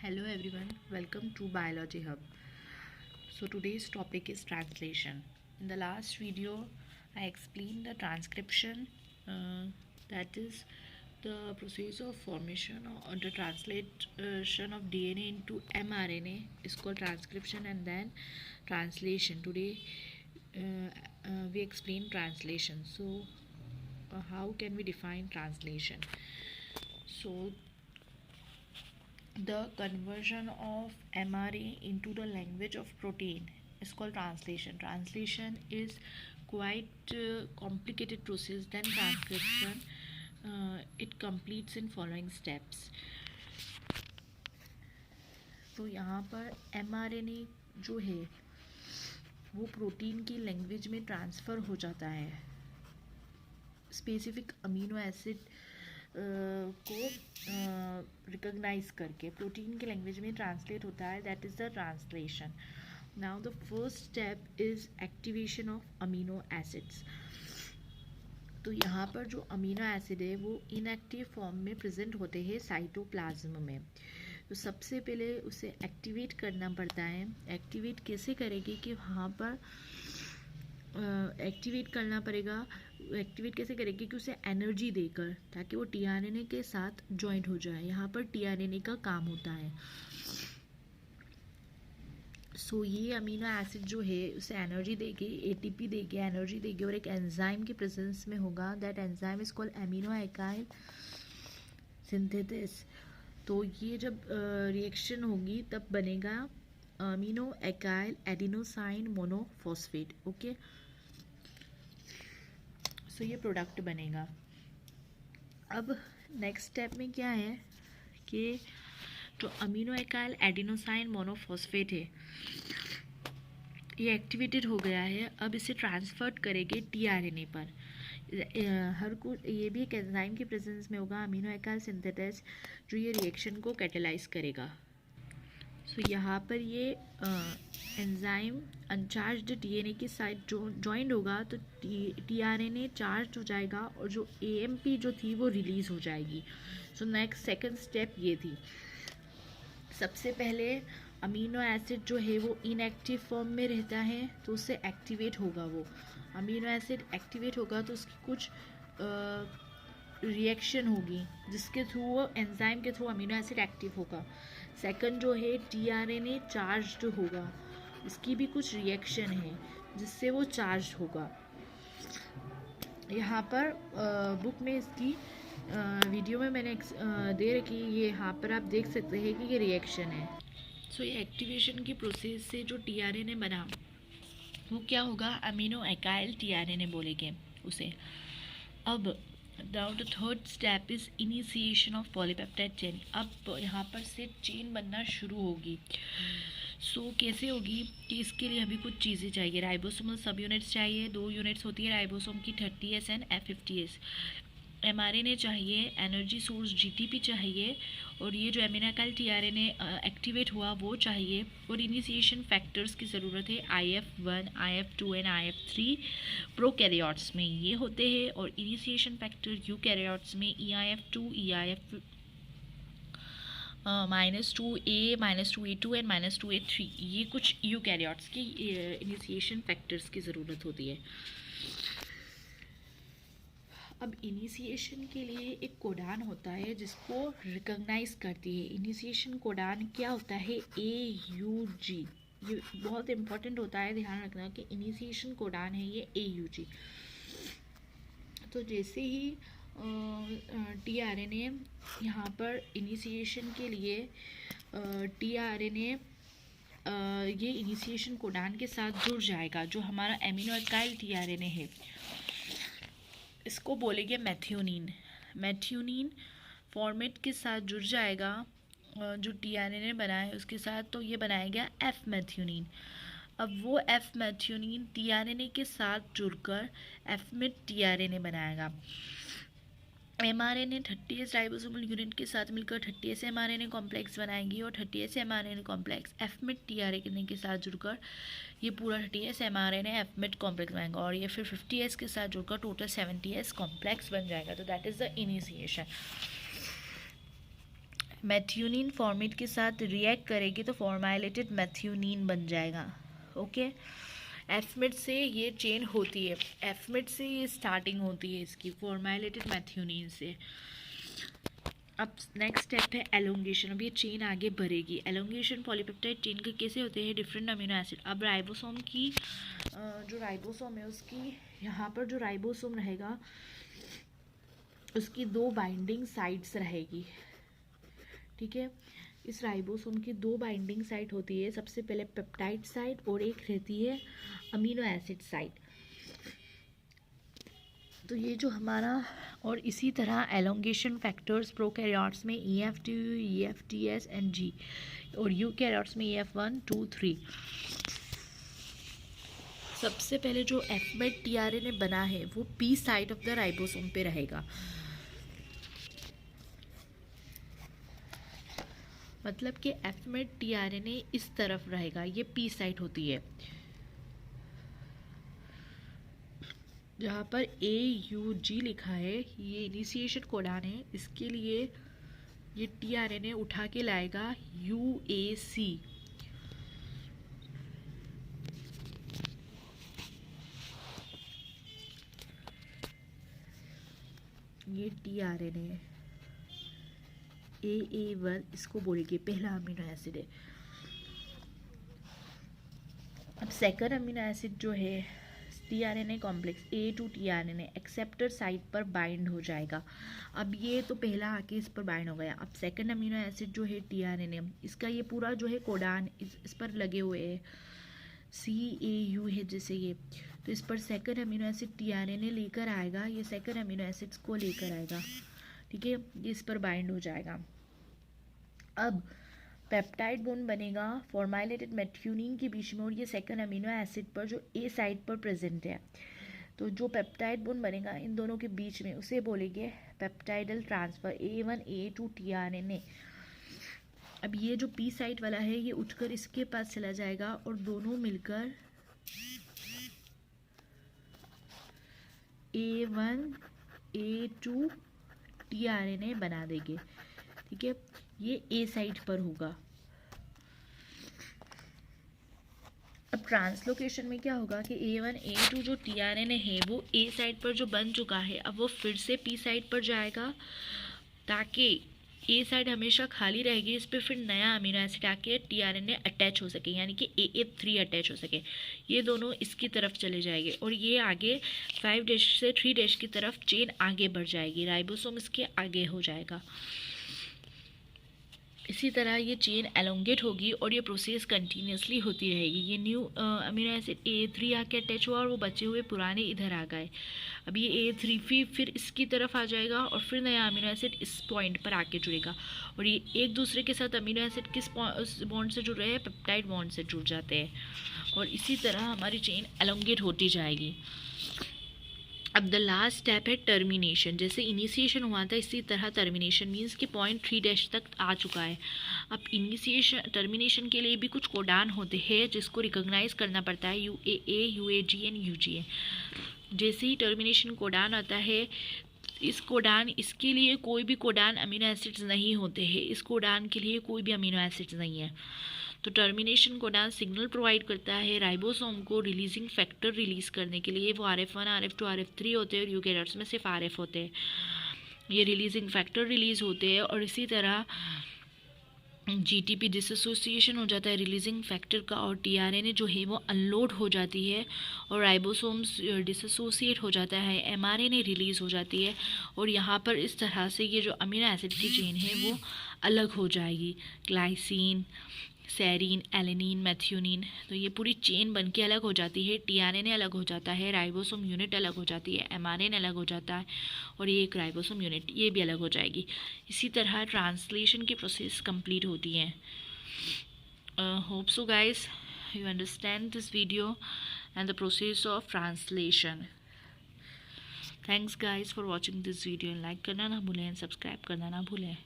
Hello everyone, welcome to Biology Hub. So today's topic is translation. In the last video, I explained the transcription, that is the process of formation or the translation of DNA into mRNA is called transcription, and then translation. Today, we explain translation. So, how can we define translation? So, the conversion of mRNA into the language of protein is called translation. Translation is quite complicated process than transcription. It completes in following steps. तो यहाँ पर mRNA जो है वो protein की language में transfer हो जाता है स्पेसिफिक अमीनो एसिड को रिकॉग्नाइज करके प्रोटीन की लैंग्वेज में ट्रांसलेट होता है. That is the translation. Now the first step is activation of amino acids. तो यहाँ पर जो अमीनो एसिड है वो इनएक्टिव फॉर्म में प्रेजेंट होते हैं साइटोप्लाज्म में. तो सबसे पहले उसे एक्टिवेट करना पड़ता है. एक्टिवेट कैसे करेंगे कि वहाँ पर एक्टिवेट करना पड़ेगा. एक्टिवेट कैसे करेंगे कि उसे एनर्जी देकर, ताकि वो टीआरएनए के साथ जॉइंट हो जाए. यहाँ पर टीआरएनए का काम होता है. सो ये अमीनो एसिड जो है उसे एनर्जी देगी, एटीपी देगी, एनर्जी देगी, और एक एंजाइम के प्रेजेंस में होगा. That enzyme is called amino acyl synthesis. तो ये जब रिएक्शन होगी तब बनेगा amino acyl adenosine monophosphate. Okay, so ये प्रोडक्ट बनेगा. अब नेक्स्ट स्टेप में क्या है कि जो अमीनो एकाइल एडिनोसाइन मोनोफॉस्फेट है ये एक्टिवेटेड हो गया है. अब इसे ट्रांसफर करेंगे टीआरएनए पर. हर को ये भी एक एंजाइम की प्रेजेंस में होगा, अमीनो एकाइल सिंथेसिस, जो ये रिएक्शन को कैटेलाइज करेगा. सो यहाँ पर ये एंजाइम अनचार्ज्ड डीएनए के साथ जो जॉइंड होगा तो टीआरएनए चार्ज हो जाएगा और जो एएमपी जो थी वो रिलीज़ हो जाएगी. सो नेक्स्ट सेकंड स्टेप ये थी. सबसे पहले अमीनो एसिड जो है वो इनएक्टिव फॉर्म में रहता है तो उससे एक्टिवेट होगा. वो अमीनो एसिड एक्टिवेट होगा तो उसकी कुछ रिएक्शन होगी जिसके थ्रू वो एंजाइम के थ्रू अमीनो एसिड एक्टिव होगा. सेकंड जो है टीआरएनए चार्ज्ड होगा, इसकी भी कुछ रिएक्शन है जिससे वो चार्ज होगा. यहाँ पर बुक में इसकी वीडियो में मैंने दे रखी, ये यहाँ पर आप देख सकते हैं कि ये रिएक्शन है. सो ये एक्टिवेशन की प्रोसेस से जो टीआरएनए बना वो क्या होगा, अमीनो एकाइल टीआरएनए बोलेंगे उसे. अब now the third step is initiation of polypeptide chain. अब यहाँ पर से चेन बनना शुरू होगी. सो कैसे होगी कि इसके लिए हमें कुछ चीज़ें चाहिए. राइबोसोमल सब यूनिट्स चाहिए. 2 यूनिट्स होती है राइबोसोम की, 30S एंड F50S. mRNA चाहिए, एनर्जी सोर्स GTP चाहिए, और ये जो अमीनो एकाइल टीआरएनए एक्टिवेट हुआ वो चाहिए. और इनिशिएशन फैक्टर्स की ज़रूरत है. IF1, IF2 and IF3 prokaryotes में ये होते हैं, और इनिशिएशन फैक्टर यूकैरियोट्स में EIF2, EIF -2A, -2A2 and -2A3, ये कुछ यूकैरियोट्स की इनिशिएशन फैक्टर्स की ज़रूरत होती है. अब इनिशिएशन के लिए एक कोडान होता है जिसको रिकॉग्नाइज करती है. इनिशिएशन कोडान क्या होता है, AUG. ये बहुत इम्पोर्टेंट होता है, ध्यान रखना कि इनिशिएशन कोडान है ये AUG. तो जैसे ही टीआरएनए यहाँ पर इनिशिएशन के लिए टीआरएनए ये इनिशिएशन कोडान के साथ जुड़ जाएगा, जो हमारा एमिनो एकाइल टीआरएनए है इसको बोलेंगे मैथ्योनिन. मैथ्योनिन फॉर्मेट के साथ जुड़ जाएगा जो टीआरएनए बना है उसके साथ, तो ये बनाएगा एफ मैथ्योनिन. अब वो एफ मैथ्योनिन टीआरएनए के साथ जुड़कर एफ में टीआरएनए बनाएगा. mRNA 30S राइबोसोमल यूनिट के साथ मिलकर 30S mRNA कॉम्प्लेक्स बनाएंगी, और 30S mRNA कॉम्प्लेक्स एफमिट टीआरएनए के साथ जुड़कर ये पूरा 30S mRNA एफमिट कॉम्प्लेक्स बनाएगा, और ये फिर 50S के साथ जुड़कर टोटल 70S कॉम्प्लेक्स बन जाएगा. तो that is the initiation. Methionine formate के साथ रिएक्ट करेगी तो फॉर्माइलेटेड मेथ्यूनिन बन जाएगा। ओके, एफमिड से ये चेन होती है, एफमिड से ये स्टार्टिंग होती है इसकी फॉर्माइलेटेड मेथ्यूनिन से। अब नेक्स्ट स्टेप है एलोंगेशन। अब ये चेन आगे बढ़ेगी। एलोंगेशन पॉलीपेप्टाइड चेन के कैसे होते हैं, डिफरेंट अमीनो एसिड। अब राइबोसोम की जो राइबोसोम है उसकी यहाँ पर जो राइबोसोम रहेगा उसकी 2 बाइंडिंग साइट्स रहेगी। ठीक है, इस राइबोसोम की 2 बाइंडिंग साइट होती है, सबसे पहले पेप्टाइड साइट और एक रहती है अमीनो एसिड साइट। तो ये जो हमारा, और इसी तरह एलोंगेशन फैक्टर्स प्रोकैरियोट्स में EF2, EFTS एंड G, और यूकैरियोट्स में EF1, 2, 3। सबसे पहले जो एफमेट टीआरएनए बना है वो P side of the ribosome पे रहेगा, मतलब कि एफमेट टीआरएनए इस तरफ रहेगा, ये पी साइट होती है। जहाँ पर AUG लिखा है ये इनिशिएशन कोडान है, इसके लिए ये टीआरएनए उठा के लाएगा UAC। ये टीआरएनए AA1 इसको बोलेंगे, पहला अमीनो एसिड है। अब सेकंड अमीनो एसिड जो है tRNA complex A2 tRNA acceptor site पर बाइंड हो जाएगा। अब ये तो पहला आके इस पर बाइंड हो गया। अब सेकंड अमीनो एसिड जो है टीआरएनए, इसका ये पूरा जो है कोडान इस पर लगे हुए हैं, CAU है जैसे ये, तो इस पर सेकंड अमीनो एसिड टीआरएनए लेकर आएगा, ये सेकंड अमीनो एसिड्स को लेकर आएगा। ठीक है, ये इस पर बाइंड हो जाएगा। अब पेप्टाइड बॉन्ड बनेगा फॉर्माइलेटेड मेथ्यूनिन के बीच में और ये सेकंड अमीनो एसिड पर जो A साइड पर प्रेजेंट है। तो जो पेप्टाइड बॉन्ड बनेगा इन दोनों के बीच में उसे बोलेंगे peptidyl transfer A1 A2 tRNA. अब ये जो P साइड वाला है ये उठकर इसके पास चला जाएगा और दोनों मिलकर A1 A2 टीआरएनए बना देंगे। ठीक है, ये A साइड पर होगा। अब ट्रांसलोकेशन में क्या होगा कि A1 A2 जो टीआरएनए है वो A साइड पर जो बन चुका है अब वो फिर से P साइड पर जाएगा, ताकि A साइड हमेशा खाली रहेगी, इस पर फिर नया अमीनो एसिड आके टीआरएनए अटैच हो सके, यानी कि AA3 अटैच हो सके। ये दोनों इसकी तरफ चले जाएंगे और ये आगे 5' से 3' की तरफ चेन आगे बढ़ जाएगी, राइबोसोम इसके आगे हो जाएगा। इसी तरह ये चेन एलोंगेट होगी और ये प्रोसेस कंटिन्यूसली होती रहेगी। ये न्यू अमीनो एसिड A3 आके अटैच हुआ और वो बचे हुए पुराने इधर आ गए। अब ये A3 फिर इसकी तरफ आ जाएगा और फिर नया अमीनो एसिड इस पॉइंट पर आके जुड़ेगा और ये एक दूसरे के साथ अमीनो एसिड किस बॉन्ड से जुड़ रहे हैं, पेप्टाइड बॉन्ड से जुड़ जाते हैं और इसी तरह हमारी चेन एलोंगेट होती जाएगी। अब द लास्ट स्टेप है टर्मिनेशन। जैसे इनिशिएशन हुआ था इसी तरह टर्मिनेशन मीन्स कि पॉइंट 3' तक आ चुका है। अब इनिशिएशन टर्मिनेशन के लिए भी कुछ कोडान होते हैं जिसको रिकॉग्नाइज करना पड़ता है, UAA, UAG एंड UGA। जैसे ही टर्मिनेशन कोडान आता है इस कोडान, इसके लिए कोई भी कोडान अमीनो एसिड्स नहीं होते हैं, इस कोडान के लिए कोई भी अमीनो एसिड्स नहीं है। तो टर्मिनेशन कोडान सिग्नल प्रोवाइड करता है राइबोसोम को रिलीजिंग फैक्टर रिलीज करने के लिए। वो RF1, RF2, RF3 होते हैं और यूकैरियोट्स में सिर्फ RF होते हैं। ये रिलीजिंग फैक्टर रिलीज होते हैं और इसी तरह GTP डिसोसिएशन हो जाता है रिलीजिंग फैक्टर का और टीआरएनए जो है वो अनलोड हो जाती है और राइबोसोम्स डिसोसिएट हो जाता है, mRNA रिलीज़ हो जाती है और यहाँ पर इस तरह से ये जो अमीनो एसिड की चेन है वो अलग हो जाएगी, ग्लाइसिन, सेरीन, एलेनिन, मेथ्यूनिन। तो ये पूरी चेन बन के अलग हो जाती है, टीआरएनए अलग हो जाता है, राइबोसोम यूनिट अलग हो जाती है, mRNA अलग हो जाता है और ये एक राइबोसोम यूनिट ये भी अलग हो जाएगी। इसी तरह ट्रांसलेशन की प्रोसेस कंप्लीट होती है। Hope so guys you understand this video and the process of translation. Thanks guys for watching this video. Like करना ना भूलें, सब्सक्राइब करना ना भूलें।